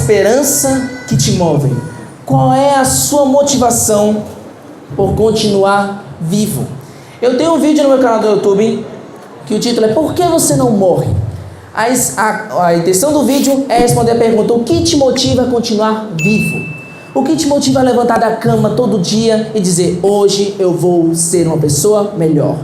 esperança que te move? Qual é a sua motivação por continuar vivo? Eu tenho um vídeo no meu canal do YouTube que o título é Por que você não morre? A intenção do vídeo é responder a pergunta: o que te motiva a continuar vivo? O que te motiva a levantar da cama todo dia e dizer: hoje eu vou ser uma pessoa melhor?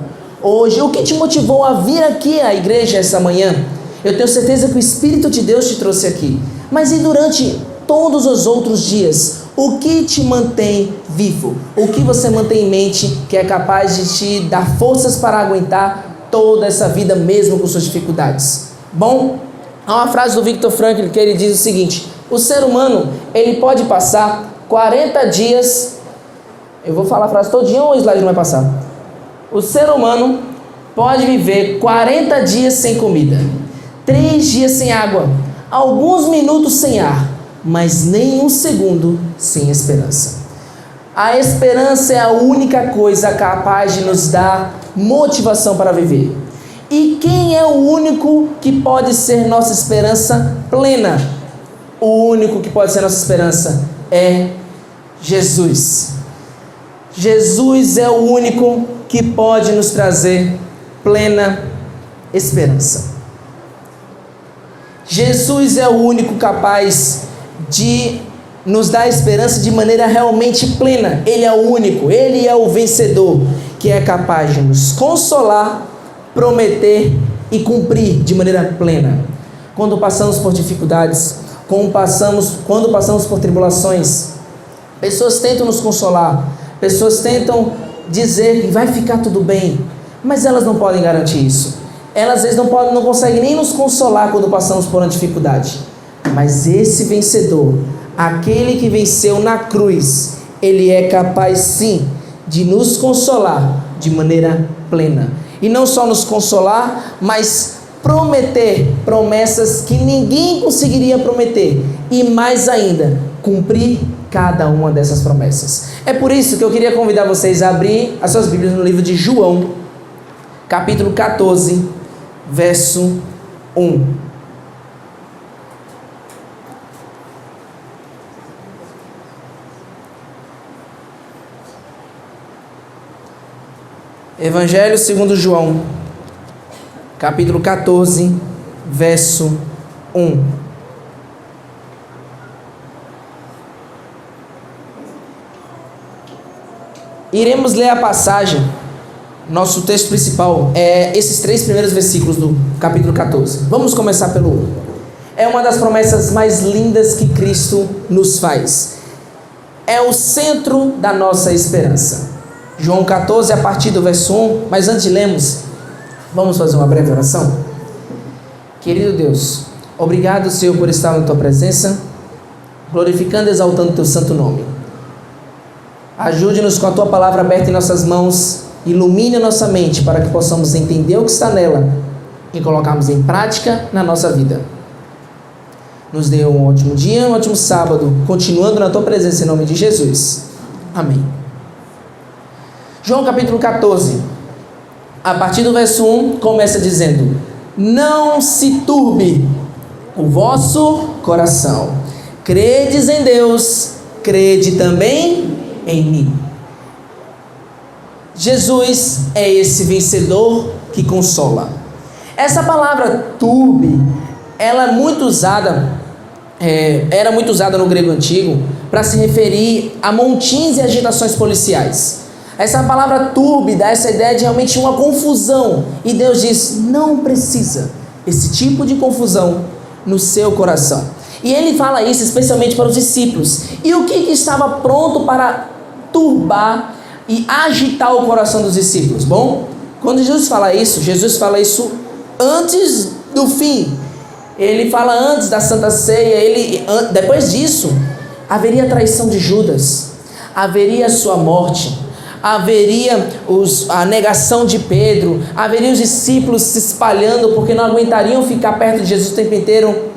Hoje, o que te motivou a vir aqui à igreja essa manhã? Eu tenho certeza que o Espírito de Deus te trouxe aqui. Mas e durante todos os outros dias? O que te mantém vivo? O que você mantém em mente que é capaz de te dar forças para aguentar toda essa vida mesmo com suas dificuldades? Bom, há uma frase do Viktor Frankl que ele diz o seguinte: o ser humano, ele pode passar 40 dias... Eu vou falar a frase todinha ou o slide não vai passar? O ser humano pode viver 40 dias sem comida, 3 dias sem água, alguns minutos sem ar, mas nem um segundo sem esperança. A esperança é a única coisa capaz de nos dar motivação para viver. E quem é o único que pode ser nossa esperança plena? O único que pode ser nossa esperança é Jesus. Jesus é o único que pode nos trazer plena esperança. Jesus é o único capaz de nos dar esperança de maneira realmente plena. Ele é o único, Ele é o vencedor, que é capaz de nos consolar, prometer e cumprir de maneira plena. Quando passamos por dificuldades, quando passamos por tribulações, pessoas tentam nos consolar, pessoas tentam dizer que vai ficar tudo bem, mas elas não podem garantir isso. Elas às vezes não conseguem nem nos consolar quando passamos por uma dificuldade. Mas esse vencedor, aquele que venceu na cruz, ele é capaz sim de nos consolar de maneira plena. E não só nos consolar, mas prometer promessas que ninguém conseguiria prometer. E mais ainda, cumprir cada uma dessas promessas. É por isso que eu queria convidar vocês a abrir as suas Bíblias no livro de João, capítulo 14, verso 1. Evangelho segundo João, capítulo 14, verso 1. Iremos ler a passagem. Nosso texto principal é esses 3 primeiros versículos do capítulo 14. Vamos começar pelo 1. É uma das promessas mais lindas que Cristo nos faz. É o centro da nossa esperança. João 14, a partir do verso 1. Mas antes de lermos, vamos fazer uma breve oração. Querido Deus, obrigado, Senhor, por estar na Tua presença, glorificando e exaltando o Teu santo nome. Ajude-nos com a Tua palavra aberta em nossas mãos, ilumine a nossa mente para que possamos entender o que está nela e colocarmos em prática na nossa vida. Nos dê um ótimo dia, um ótimo sábado, continuando na Tua presença em nome de Jesus. Amém. João capítulo 14, a partir do verso 1, começa dizendo: não se turbe o vosso coração. Credes em Deus, crede também em mim. Jesus é esse vencedor que consola. Essa palavra turbe, ela é muito usada, era muito usada no grego antigo para se referir a montins e agitações policiais. Essa palavra turbe dá essa ideia de realmente uma confusão. E Deus diz: não precisa esse tipo de confusão no seu coração. E Ele fala isso especialmente para os discípulos. E o que estava pronto para turbar e agitar o coração dos discípulos? Bom, quando Jesus fala isso antes do fim. Ele fala antes da Santa Ceia. Depois disso, haveria a traição de Judas, haveria a sua morte, haveria a negação de Pedro, haveria os discípulos se espalhando porque não aguentariam ficar perto de Jesus o tempo inteiro.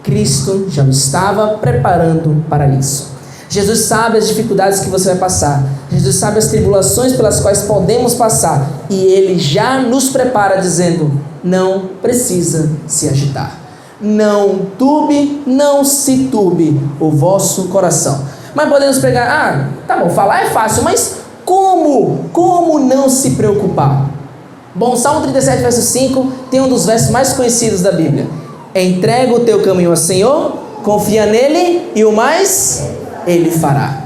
Cristo já estava preparando para isso. Jesus sabe as dificuldades que você vai passar, Jesus sabe as tribulações pelas quais podemos passar, e Ele já nos prepara dizendo: não precisa se agitar, Não se turbe o vosso coração. Mas podemos pegar, tá bom, falar é fácil, mas como não se preocupar? Bom, Salmo 37, verso 5, tem um dos versos mais conhecidos da Bíblia. Entrega o teu caminho ao Senhor, confia nele e o mais ele fará.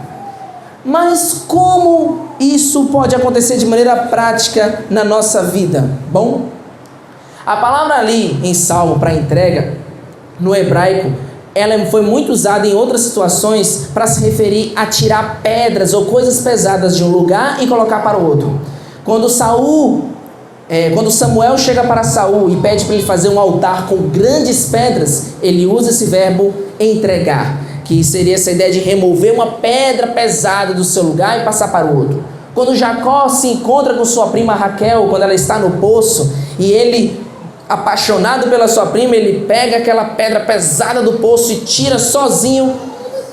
Mas como isso pode acontecer de maneira prática na nossa vida? Bom, a palavra ali em Salmo para entrega, no hebraico, ela foi muito usada em outras situações para se referir a tirar pedras ou coisas pesadas de um lugar e colocar para o outro. Quando Samuel chega para Saul e pede para ele fazer um altar com grandes pedras, ele usa esse verbo entregar, que seria essa ideia de remover uma pedra pesada do seu lugar e passar para o outro. Quando Jacó se encontra com sua prima Raquel, quando ela está no poço, e ele, apaixonado pela sua prima, ele pega aquela pedra pesada do poço e tira sozinho.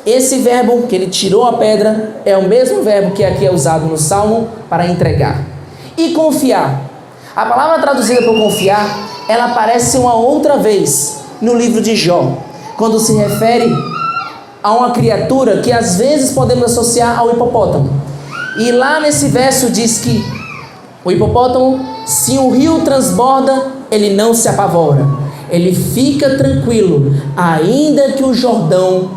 Esse verbo que ele tirou a pedra é o mesmo verbo que aqui é usado no Salmo para entregar. E confiar. A palavra traduzida por confiar, ela aparece uma outra vez no livro de Jó, quando se refere a uma criatura que às vezes podemos associar ao hipopótamo. E lá nesse verso diz que o hipopótamo, se o rio transborda, ele não se apavora, ele fica tranquilo, ainda que o Jordão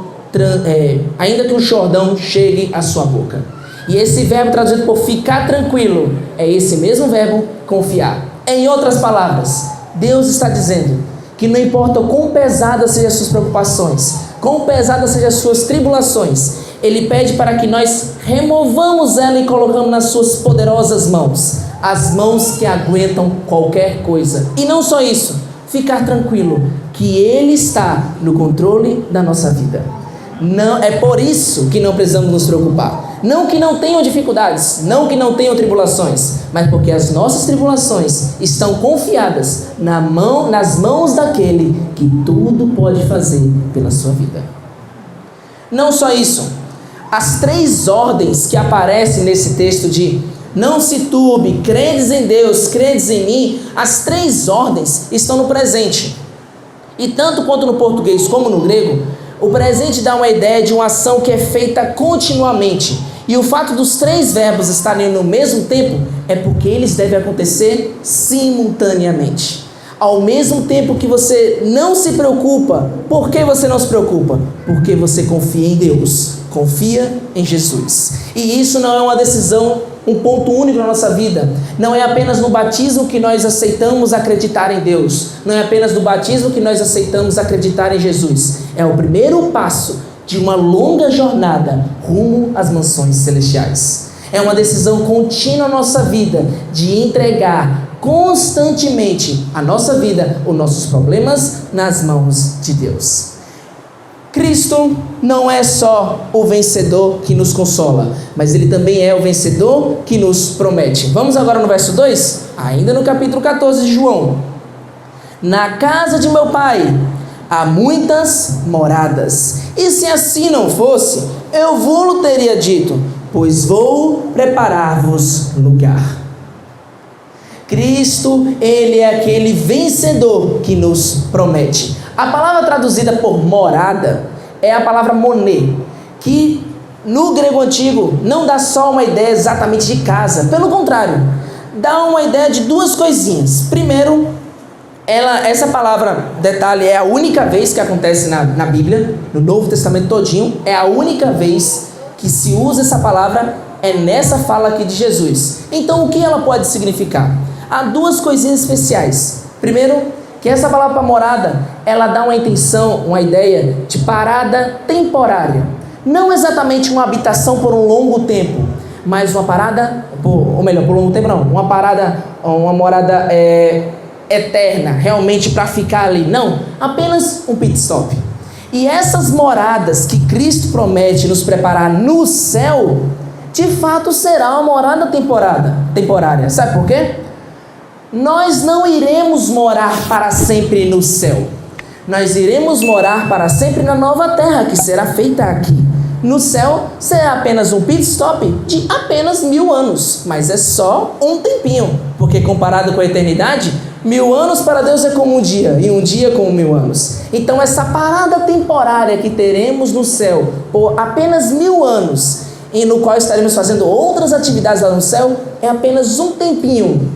chegue à sua boca. E esse verbo traduzido por ficar tranquilo é esse mesmo verbo confiar. Em outras palavras, Deus está dizendo que não importa o quão pesadas sejam as suas preocupações, quão pesadas sejam as suas tribulações, Ele pede para que nós removamos ela e colocamos nas suas poderosas mãos, as mãos que aguentam qualquer coisa. E não só isso, ficar tranquilo que Ele está no controle da nossa vida. Não, é por isso que não precisamos nos preocupar. Não que não tenham dificuldades, não que não tenham tribulações, mas porque as nossas tribulações estão confiadas nas mãos daquele que tudo pode fazer pela sua vida. Não só isso, as 3 ordens que aparecem nesse texto de não se turbe, credes em Deus, credes em mim, as 3 ordens estão no presente. E tanto quanto no português como no grego, o presente dá uma ideia de uma ação que é feita continuamente. E o fato dos 3 verbos estarem no mesmo tempo é porque eles devem acontecer simultaneamente. Ao mesmo tempo que você não se preocupa, por que você não se preocupa? Porque você confia em Deus, confia em Jesus. E isso não é uma decisão, um ponto único na nossa vida. Não é apenas no batismo que nós aceitamos acreditar em Deus. Não é apenas no batismo que nós aceitamos acreditar em Jesus. É o primeiro passo de uma longa jornada rumo às mansões celestiais. É uma decisão contínua na nossa vida de entregar constantemente a nossa vida, os nossos problemas nas mãos de Deus. Cristo não é só o vencedor que nos consola, mas Ele também é o vencedor que nos promete. Vamos agora no verso 2, ainda no capítulo 14 de João. Na casa de meu Pai há muitas moradas, e se assim não fosse, eu vou-lo teria dito, pois vou preparar-vos lugar. Cristo, Ele é aquele vencedor que nos promete. A palavra traduzida por morada é a palavra moné, que no grego antigo não dá só uma ideia exatamente de casa, pelo contrário, dá uma ideia de 2 coisinhas. Primeiro, essa palavra, detalhe, é a única vez que acontece na Bíblia, no Novo Testamento todinho, é a única vez que se usa essa palavra, é nessa fala aqui de Jesus. Então o que ela pode significar? Há 2 coisinhas especiais. Primeiro, que essa palavra para morada, ela dá uma intenção, uma ideia de parada temporária. Não exatamente uma habitação por um longo tempo, mas uma parada, por longo tempo não, uma morada eterna, realmente para ficar ali. Não, apenas um pit stop. E essas moradas que Cristo promete nos preparar no céu, de fato será uma morada temporária. Sabe por quê? Nós não iremos morar para sempre no céu. Nós iremos morar para sempre na nova terra que será feita aqui. No céu será apenas um pit stop de apenas 1000 anos, mas é só um tempinho, porque comparado com a eternidade, 1000 anos para Deus é como um dia, e um dia como 1000 anos. Então essa parada temporária que teremos no céu por apenas 1000 anos, e no qual estaremos fazendo outras atividades lá no céu, é apenas um tempinho,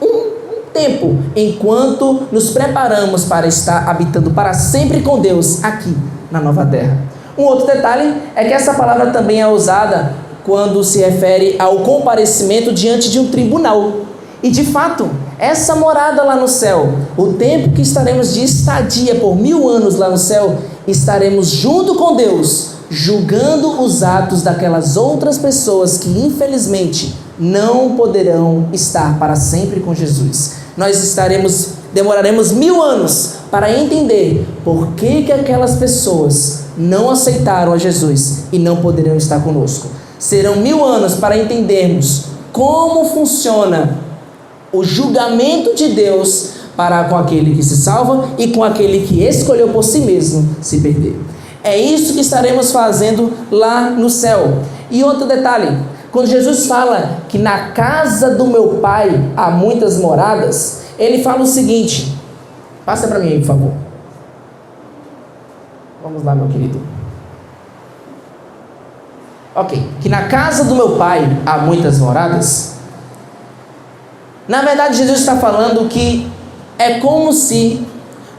um tempo, enquanto nos preparamos para estar habitando para sempre com Deus aqui na nova terra. Um outro detalhe é que essa palavra também é usada quando se refere ao comparecimento diante de um tribunal. E de fato, essa morada lá no céu, o tempo que estaremos de estadia por 1000 anos lá no céu, estaremos junto com Deus, julgando os atos daquelas outras pessoas que infelizmente não poderão estar para sempre com Jesus. Nós demoraremos 1000 anos para entender por que aquelas pessoas não aceitaram a Jesus e não poderão estar conosco. Serão 1000 anos para entendermos como funciona o julgamento de Deus para com aquele que se salva e com aquele que escolheu por si mesmo se perder. É isso que estaremos fazendo lá no céu. E outro detalhe, quando Jesus fala que na casa do meu Pai há muitas moradas, ele fala o seguinte, passa para mim aí, por favor. Vamos lá, meu querido. Ok, que na casa do meu Pai há muitas moradas. Na verdade, Jesus está falando que é como se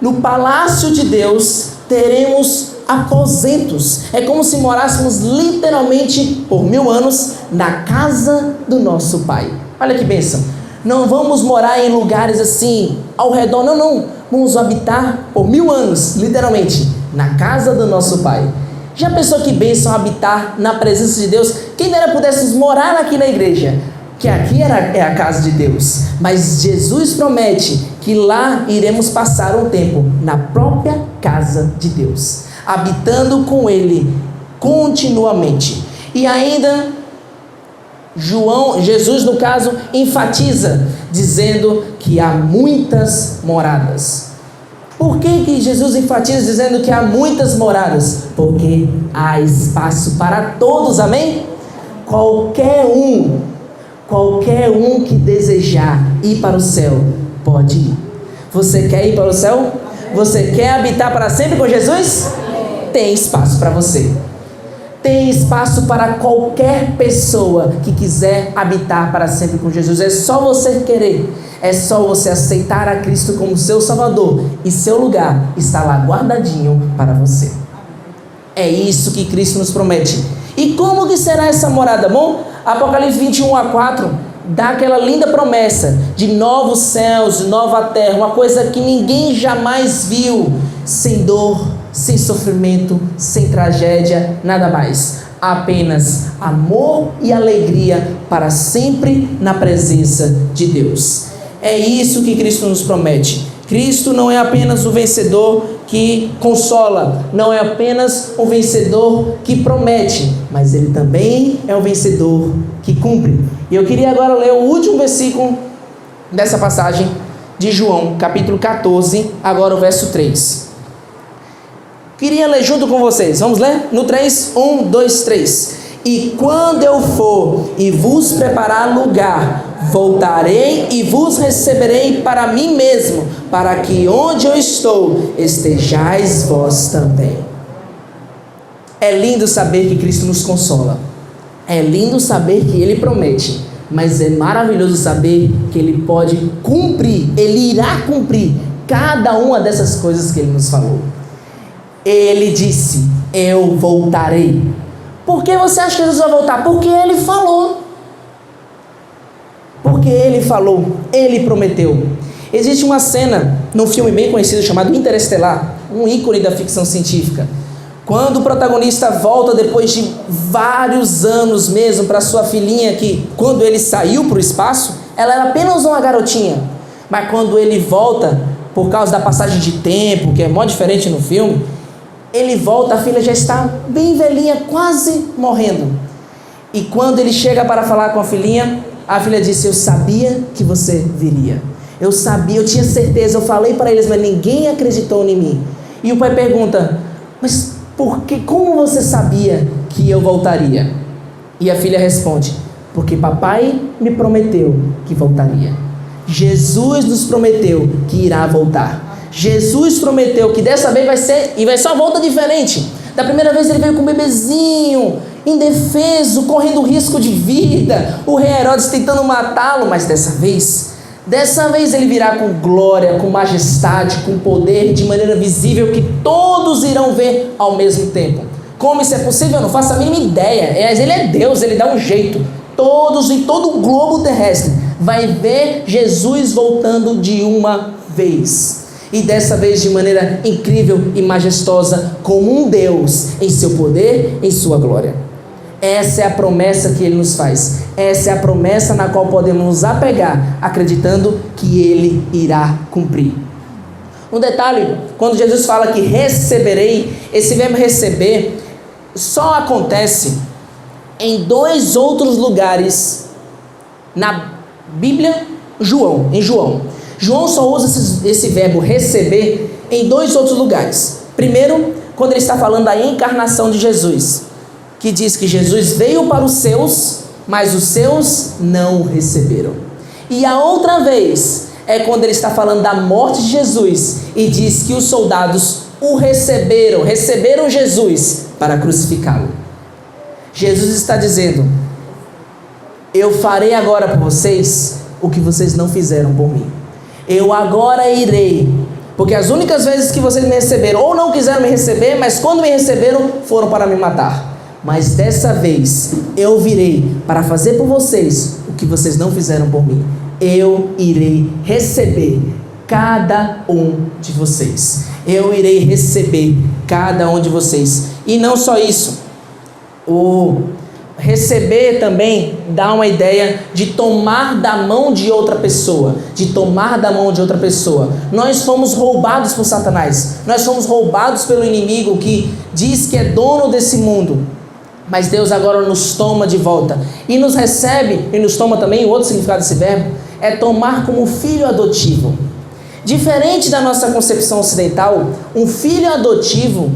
no palácio de Deus teremos aposentos. É como se morássemos literalmente por 1000 anos na casa do nosso Pai. Olha que bênção. Não vamos morar em lugares assim ao redor, não. Vamos habitar por 1000 anos, literalmente, na casa do nosso Pai. Já pensou que bênção habitar na presença de Deus? Quem dera pudéssemos morar aqui na igreja, que aqui é a casa de Deus. Mas Jesus promete que lá iremos passar um tempo na própria casa de Deus, habitando com Ele continuamente. E ainda Jesus, no caso, enfatiza, dizendo que há muitas moradas. Por que Jesus enfatiza dizendo que há muitas moradas? Porque há espaço para todos, amém? Qualquer um que desejar ir para o céu, pode ir. Você quer ir para o céu? Você quer habitar para sempre com Jesus? Tem espaço para você. Tem espaço para qualquer pessoa que quiser habitar para sempre com Jesus. É só você querer. É só você aceitar a Cristo como seu Salvador. E seu lugar está lá guardadinho para você. É isso que Cristo nos promete. E como que será essa morada? Bom, Apocalipse 21:4 dá aquela linda promessa de novos céus, nova terra, uma coisa que ninguém jamais viu, sem dor, sem sofrimento, sem tragédia, nada mais. Apenas amor e alegria para sempre na presença de Deus. É isso que Cristo nos promete. Cristo não é apenas o vencedor que consola, não é apenas o vencedor que promete, mas Ele também é o vencedor que cumpre. E eu queria agora ler o último versículo dessa passagem de João, capítulo 14, agora o verso 3. Queria ler junto com vocês, vamos ler? No 3, 1, 2, 3. E quando eu for e vos preparar lugar, voltarei e vos receberei para mim mesmo, para que onde eu estou, estejais vós também. É lindo saber que Cristo nos consola. É lindo saber que Ele promete. Mas é maravilhoso saber que Ele pode cumprir, Ele irá cumprir cada uma dessas coisas que Ele nos falou. Ele disse, eu voltarei. Por que você acha que Jesus vai voltar? Porque Ele falou. Porque Ele falou, Ele prometeu. Existe uma cena num filme bem conhecido chamado Interestelar, um ícone da ficção científica. Quando o protagonista volta depois de vários anos mesmo para sua filhinha, que quando ele saiu para o espaço, ela era apenas uma garotinha. Mas quando ele volta, por causa da passagem de tempo, que é mó diferente no filme, ele volta, a filha já está bem velhinha, quase morrendo. E quando ele chega para falar com a filha disse, eu sabia que você viria. Eu sabia, eu tinha certeza, eu falei para eles, mas ninguém acreditou em mim. E o pai pergunta, mas por que, como você sabia que eu voltaria? E a filha responde, porque papai me prometeu que voltaria. Jesus nos prometeu que irá voltar. Jesus prometeu que dessa vez vai ser uma volta diferente. Da primeira vez ele veio com um bebezinho, indefeso, correndo risco de vida, o rei Herodes tentando matá-lo, mas dessa vez ele virá com glória, com majestade, com poder, de maneira visível, que todos irão ver ao mesmo tempo. Como isso é possível? Eu não faço a mínima ideia. Mas ele é Deus, ele dá um jeito. Todos em todo o globo terrestre vai ver Jesus voltando de uma vez. E dessa vez de maneira incrível e majestosa, como um Deus em seu poder, em sua glória. Essa é a promessa que Ele nos faz. Essa é a promessa na qual podemos nos apegar, acreditando que Ele irá cumprir. Um detalhe, quando Jesus fala que receberei, esse verbo receber só acontece em 2 outros lugares na Bíblia, em João. João só usa esse verbo receber em 2 outros lugares. Primeiro, quando ele está falando da encarnação de Jesus, que diz que Jesus veio para os seus, mas os seus não o receberam. E a outra vez é quando ele está falando da morte de Jesus e diz que os soldados o receberam Jesus para crucificá-lo. Jesus está dizendo: eu farei agora por vocês o que vocês não fizeram por mim. Eu agora irei, porque as únicas vezes que vocês me receberam, ou não quiseram me receber, mas quando me receberam, foram para me matar. Mas dessa vez, eu virei para fazer por vocês o que vocês não fizeram por mim. Eu irei receber cada um de vocês. Eu irei receber cada um de vocês. E não só isso, o receber também dá uma ideia de tomar da mão de outra pessoa, Nós fomos roubados por Satanás, nós fomos roubados pelo inimigo que diz que é dono desse mundo, mas Deus agora nos toma de volta e nos recebe e nos toma também. O outro significado desse verbo é tomar como filho adotivo. Diferente da nossa concepção ocidental, um filho adotivo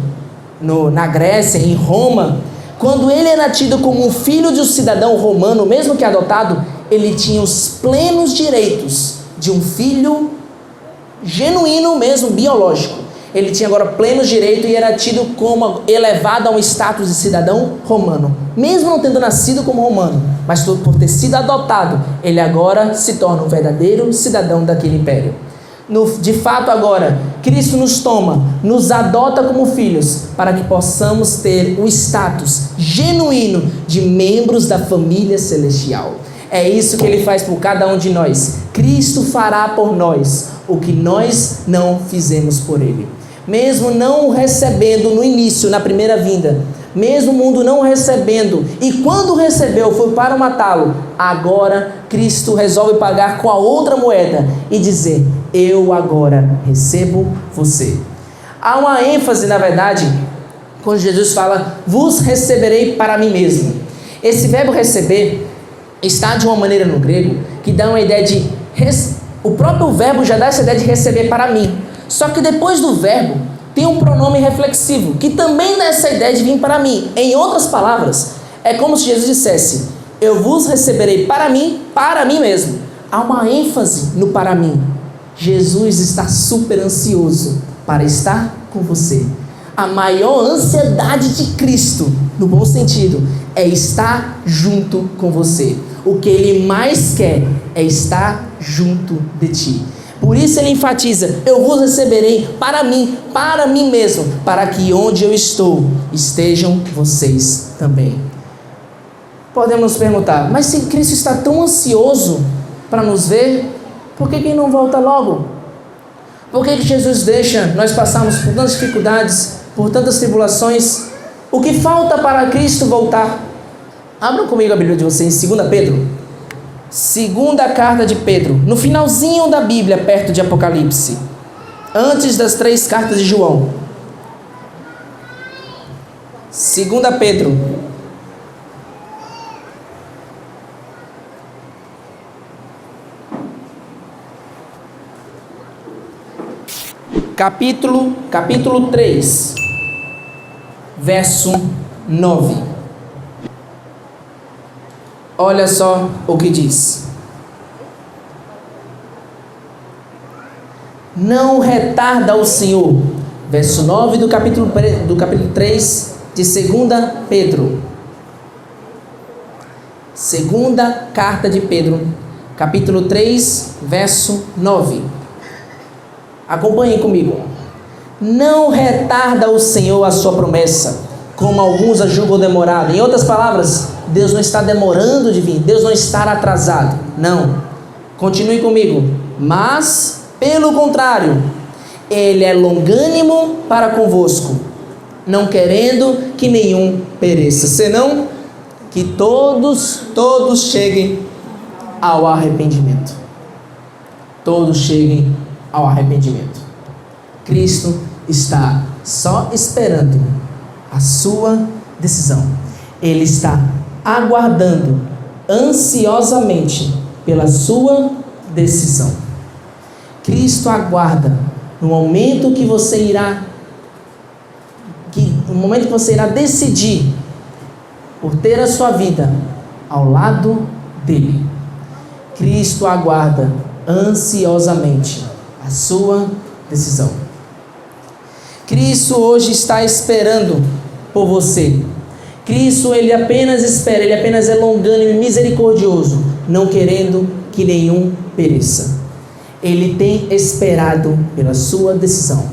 na Grécia, em Roma, quando ele era tido como um filho de um cidadão romano, mesmo que adotado, ele tinha os plenos direitos de um filho genuíno mesmo, biológico. Ele tinha agora plenos direitos e era tido como elevado a um status de cidadão romano. Mesmo não tendo nascido como romano, mas por ter sido adotado, ele agora se torna um verdadeiro cidadão daquele império. De fato agora, Cristo nos toma, nos adota como filhos, para que possamos ter o status genuíno de membros da família celestial. É isso que Ele faz por cada um de nós. Cristo fará por nós o que nós não fizemos por Ele. Mesmo não o recebendo no início, na primeira vinda, mesmo o mundo não o recebendo, e quando recebeu foi para matá-lo, agora Cristo resolve pagar com a outra moeda e dizer: eu agora recebo você. Há uma ênfase, na verdade, quando Jesus fala: vos receberei para mim mesmo. Esse verbo receber está de uma maneira no grego que dá uma ideia de... O próprio verbo já dá essa ideia de receber para mim. Só que depois do verbo tem um pronome reflexivo que também dá essa ideia de vir para mim. Em outras palavras, é como se Jesus dissesse: eu vos receberei para mim mesmo. Há uma ênfase no para mim. Jesus está super ansioso para estar com você. A maior ansiedade de Cristo, no bom sentido, é estar junto com você. O que Ele mais quer é estar junto de ti. Por isso Ele enfatiza: eu vos receberei para mim mesmo, para que onde eu estou, estejam vocês também. Podemos nos perguntar: mas se Cristo está tão ansioso para nos ver, por que Ele não volta logo? Por que Jesus deixa nós passarmos por tantas dificuldades, por tantas tribulações? O que falta para Cristo voltar? Abram comigo a Bíblia de vocês, 2 Pedro. Segunda carta de Pedro, no finalzinho da Bíblia, perto de Apocalipse, antes das 3 cartas de João. 2 Pedro, capítulo 3, verso 9. Olha só o que diz: não retarda o Senhor. Verso 9 do capítulo 3 de 2 Pedro. Segunda carta de Pedro, capítulo 3, verso 9. Acompanhem comigo. Não retarda o Senhor a sua promessa, como alguns a julgam demorada. Em outras palavras, Deus não está demorando de vir, Deus não está atrasado. Não. Continue comigo. Mas, pelo contrário, Ele é longânimo para convosco, não querendo que nenhum pereça, senão que todos cheguem ao arrependimento. Todos cheguem ao arrependimento. Cristo está só esperando a sua decisão. Ele está aguardando ansiosamente pela sua decisão. Cristo aguarda no momento que você irá decidir por ter a sua vida ao lado dele. Cristo aguarda ansiosamente a sua decisão. Cristo hoje está esperando por você. Cristo, Ele apenas espera, Ele apenas é longânimo e misericordioso, não querendo que nenhum pereça. Ele tem esperado pela sua decisão.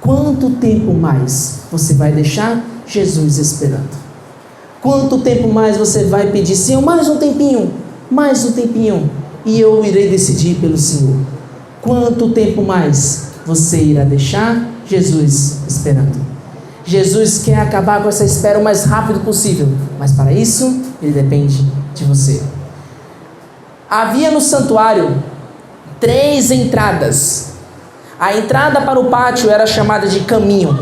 Quanto tempo mais você vai deixar Jesus esperando? Quanto tempo mais você vai pedir, Senhor, mais um tempinho, e eu irei decidir pelo Senhor? Quanto tempo mais você irá deixar Jesus esperando? Jesus quer acabar com essa espera o mais rápido possível, mas para isso, Ele depende de você. Havia no santuário 3 entradas. A entrada para o pátio era chamada de caminho.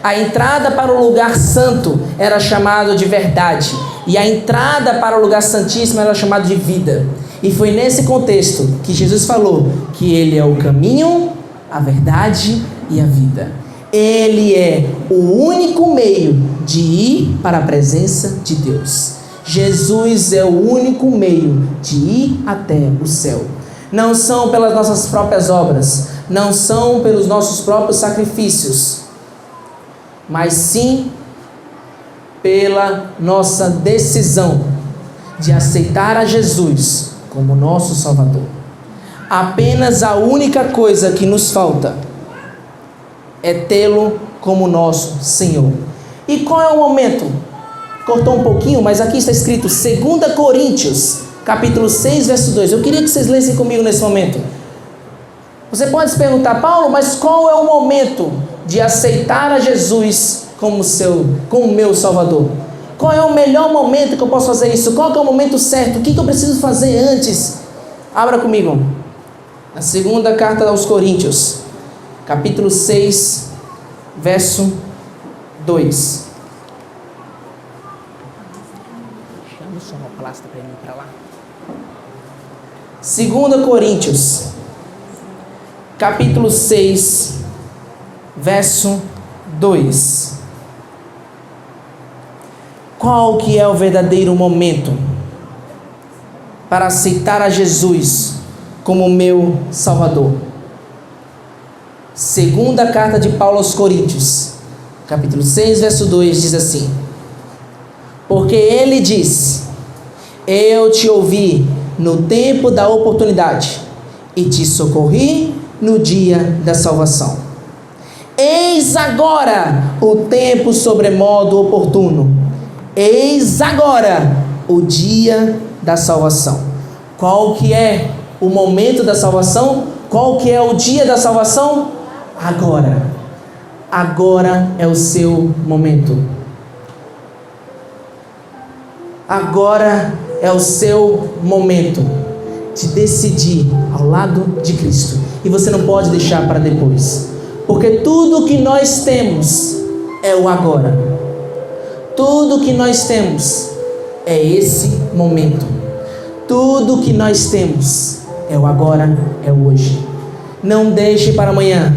A entrada para o lugar santo era chamada de verdade. E a entrada para o lugar santíssimo era chamada de vida. E foi nesse contexto que Jesus falou que Ele é o caminho, a verdade e a vida. Ele é o único meio de ir para a presença de Deus. Jesus é o único meio de ir até o céu. Não são pelas nossas próprias obras, não são pelos nossos próprios sacrifícios, mas sim pela nossa decisão de aceitar a Jesus como nosso Salvador. Apenas a única coisa que nos falta é tê-lo como nosso Senhor. E qual é o momento? Cortou um pouquinho, mas aqui está escrito 2 Coríntios, capítulo 6, verso 2. Eu queria que vocês lessem comigo nesse momento. Você pode se perguntar, Paulo, mas qual é o momento de aceitar a Jesus como meu Salvador? Qual é o melhor momento que eu posso fazer isso? Qual é o momento certo? O que eu preciso fazer antes? Abra comigo. Na segunda carta aos Coríntios, capítulo 6, verso 2. Chama o sonoplasta para ele ir para lá. 2 Coríntios, capítulo 6, verso 2. Qual que é o verdadeiro momento para aceitar a Jesus como meu Salvador? Segunda carta de Paulo aos Coríntios, capítulo 6, verso 2, diz assim: porque ele diz: eu te ouvi no tempo da oportunidade e te socorri no dia da salvação. Eis agora o tempo sobremodo oportuno. Eis agora o dia da salvação. Qual que é o momento da salvação? Qual que é o dia da salvação? Agora. Agora é o seu momento. Agora é o seu momento de decidir ao lado de Cristo. E você não pode deixar para depois. Porque tudo que nós temos é o agora. Tudo que nós temos é esse momento. Tudo que nós temos é o agora, é o hoje. Não deixe para amanhã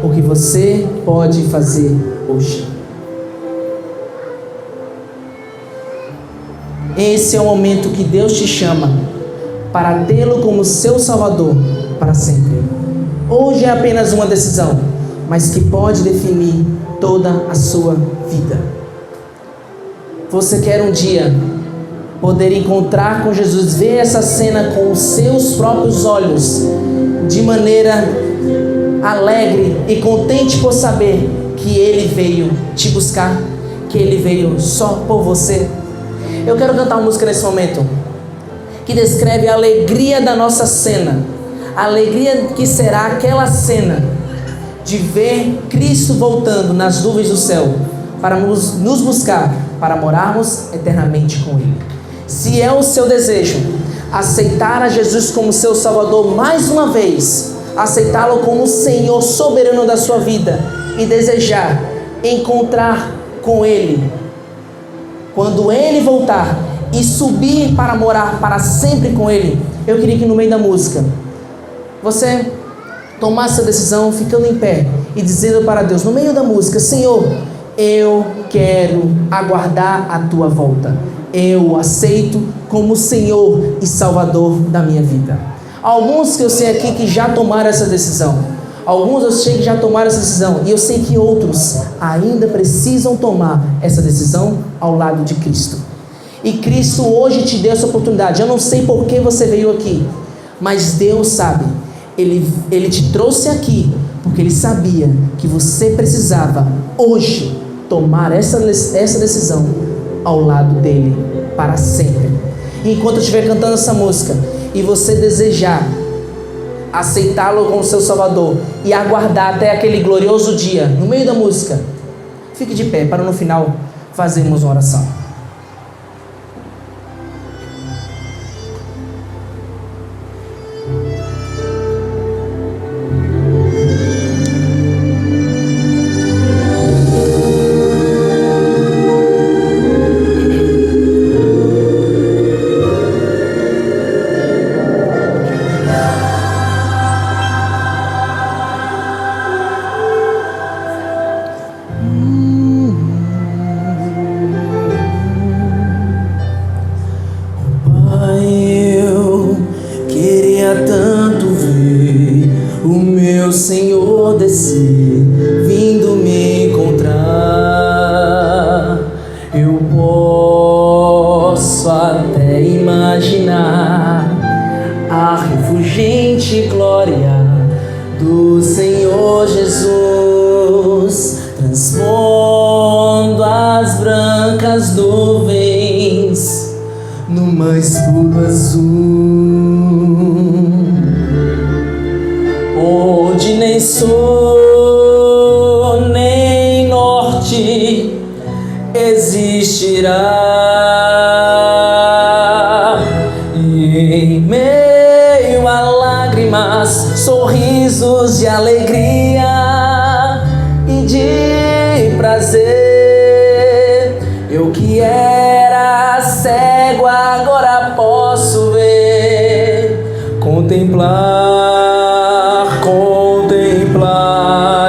o que você pode fazer hoje. Esse é o momento que Deus te chama para tê-lo como seu Salvador para sempre. Hoje é apenas uma decisão, mas que pode definir toda a sua vida. Você quer um dia poder encontrar com Jesus, ver essa cena com os seus próprios olhos, de maneira alegre e contente por saber que Ele veio te buscar, que Ele veio só por você? Eu quero cantar uma música nesse momento que descreve a alegria da nossa cena, a alegria que será aquela cena de ver Cristo voltando nas nuvens do céu para nos buscar, para morarmos eternamente com Ele. Se é o seu desejo aceitar a Jesus como seu Salvador mais uma vez, aceitá-lo como Senhor soberano da sua vida e desejar encontrar com Ele quando Ele voltar e subir para morar para sempre com Ele, eu queria que no meio da música você tomasse essa decisão ficando em pé e dizendo para Deus no meio da música: Senhor, eu quero aguardar a Tua volta, eu aceito como Senhor e Salvador da minha vida. Alguns que eu sei aqui que já tomaram essa decisão, alguns eu sei que já tomaram essa decisão, e eu sei que outros ainda precisam tomar essa decisão ao lado de Cristo. E Cristo hoje te deu essa oportunidade. Eu não sei por que você veio aqui, mas Deus sabe. Ele te trouxe aqui porque Ele sabia que você precisava hoje tomar essa decisão ao lado dEle para sempre. E enquanto eu estiver cantando essa música e você desejar aceitá-lo como seu Salvador e aguardar até aquele glorioso dia, no meio da música, fique de pé para no final fazermos uma oração. Senhor descer, vindo me encontrar. Eu posso até imaginar a refulgente glória do Senhor Jesus, transpondo as brancas nuvens numa escura azul, onde nem sul nem norte existirá. E em meio a lágrimas, sorrisos de alegria e de prazer, eu que era cego agora posso ver, contemplar,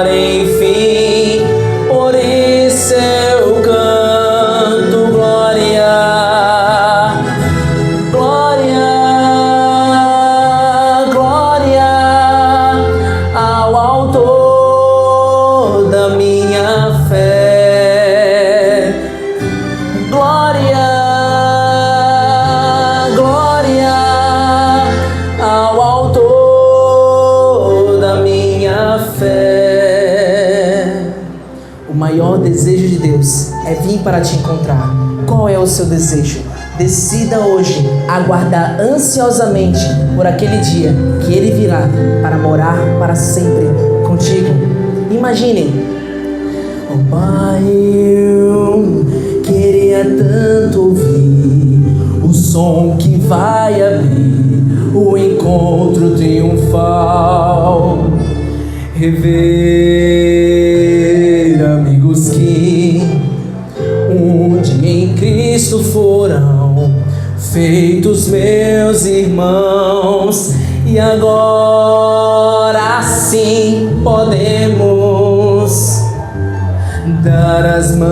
enfim, por isso eu canto glória, glória, glória ao Autor da minha fé, glória, glória ao Autor fé. O maior desejo de Deus é vir para te encontrar. Qual é o seu desejo? Decida hoje aguardar ansiosamente por aquele dia que Ele virá para morar para sempre contigo. Imagine: oh Pai, eu queria tanto ouvir o som que vai abrir o encontro triunfal, rever amigos que um dia em Cristo foram feitos meus irmãos, e agora sim podemos dar as mãos,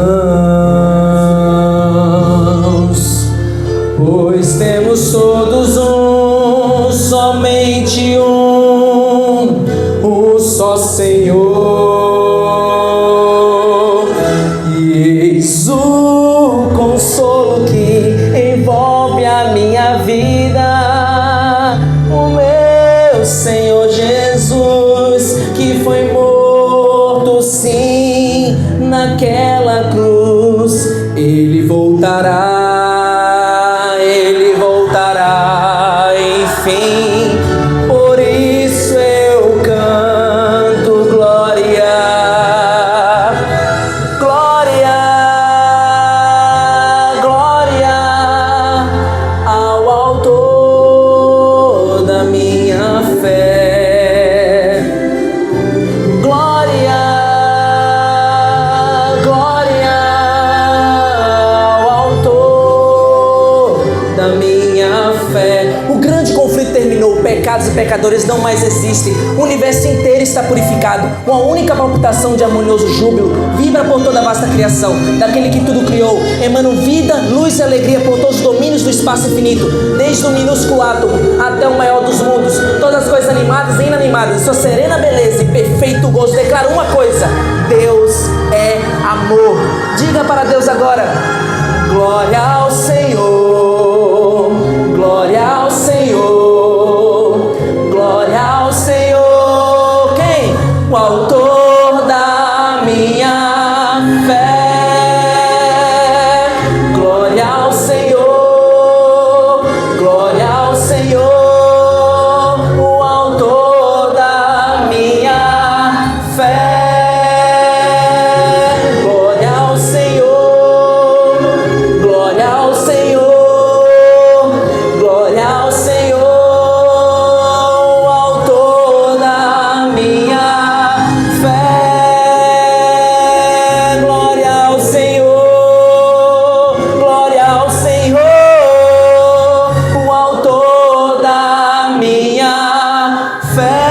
pois temos todos um, somente um Senhor, e eis o consolo que envolve a minha vida, o meu Senhor Jesus, que foi morto sim naquela cruz. Ele voltará, enfim. Por isso eu canto glória, glória, glória ao autor da minha fé. Glória, glória ao autor da minha fé. O grande conflito terminou, pecados e pecadores não mais existem, o universo inteiro está purificado, uma única palpitação de harmonioso júbilo vibra por toda a vasta criação, daquele que tudo criou, emanam vida, luz e alegria por todos os domínios do espaço infinito, desde o minúsculo átomo até o maior dos mundos, todas as coisas animadas e inanimadas, sua serena beleza e perfeito gozo declaram uma coisa: Deus é amor. Diga para Deus agora: glória ao Senhor, glória ao Senhor, glória ao Senhor. Quem? O autor da minha fé. Glória ao Senhor, glória ao Senhor, o autor da minha fé. Glória ao Senhor, glória ao Senhor, glória ao Senhor, o autor da minha fé. Glória ao Senhor, glória ao Senhor, o autor da minha fé.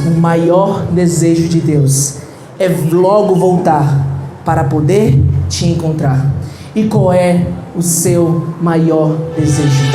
O maior desejo de Deus é logo voltar para poder te encontrar. E qual é o seu maior desejo?